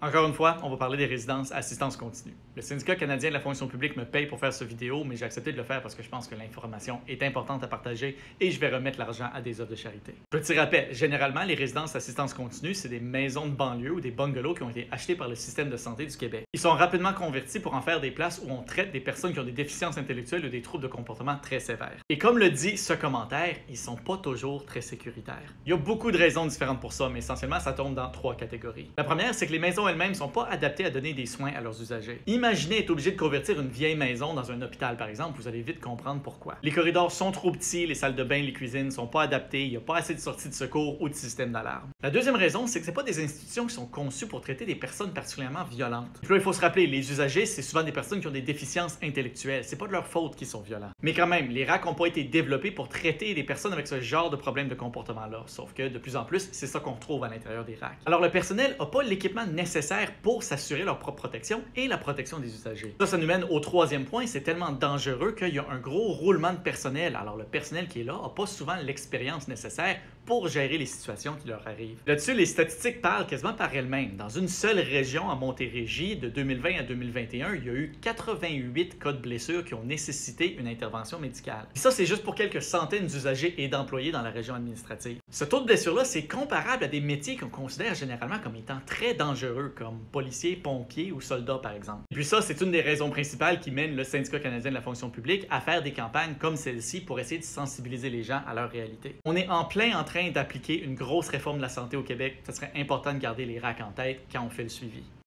Encore une fois, on va parler des résidences à assistance continue. Le syndicat canadien de la fonction publique me paye pour faire cette vidéo, mais j'ai accepté de le faire parce que je pense que l'information est importante à partager et je vais remettre l'argent à des œuvres de charité. Petit rappel, généralement, les résidences à assistance continue, c'est des maisons de banlieue ou des bungalows qui ont été achetés par le système de santé du Québec. Ils sont rapidement convertis pour en faire des places où on traite des personnes qui ont des déficiences intellectuelles ou des troubles de comportement très sévères. Et comme le dit ce commentaire, ils sont pas toujours très sécuritaires. Il y a beaucoup de raisons différentes pour ça, mais essentiellement, ça tombe dans trois catégories. La première, c'est que les maisons elles-mêmes ne sont pas adaptées à donner des soins à leurs usagers. Imaginez être obligé de convertir une vieille maison dans un hôpital, par exemple, vous allez vite comprendre pourquoi. Les corridors sont trop petits, les salles de bain, les cuisines ne sont pas adaptées, il n'y a pas assez de sorties de secours ou de système d'alarme. La deuxième raison, c'est que ce pas des institutions qui sont conçues pour traiter des personnes particulièrement violentes. Puis là, il faut se rappeler, les usagers, c'est souvent des personnes qui ont des déficiences intellectuelles. C'est pas de leur faute qu'ils sont violents. Mais quand même, les RAC n'ont pas été développés pour traiter des personnes avec ce genre de problème de comportement-là. Sauf que de plus en plus, c'est ça qu'on retrouve à l'intérieur des RAC. Alors le personnel n'a pas l'équipement nécessaire pour s'assurer leur propre protection et la protection des usagers. Ça nous mène au troisième point, c'est tellement dangereux qu'il y a un gros roulement de personnel. Alors le personnel qui est là n'a pas souvent l'expérience nécessaire pour gérer les situations qui leur arrivent. Là-dessus, les statistiques parlent quasiment par elles-mêmes. Dans une seule région, à Montérégie, de 2020 à 2021, il y a eu 88 cas de blessures qui ont nécessité une intervention médicale. Et ça, c'est juste pour quelques centaines d'usagers et d'employés dans la région administrative. Ce taux de blessure-là, c'est comparable à des métiers qu'on considère généralement comme étant très dangereux, comme policiers, pompiers ou soldats, par exemple. Et puis ça, c'est une des raisons principales qui mène le syndicat canadien de la fonction publique à faire des campagnes comme celle-ci pour essayer de sensibiliser les gens à leur réalité. On est en plein en train d'appliquer une grosse réforme de la santé au Québec. Ce serait important de garder les RAC en tête quand on fait le suivi.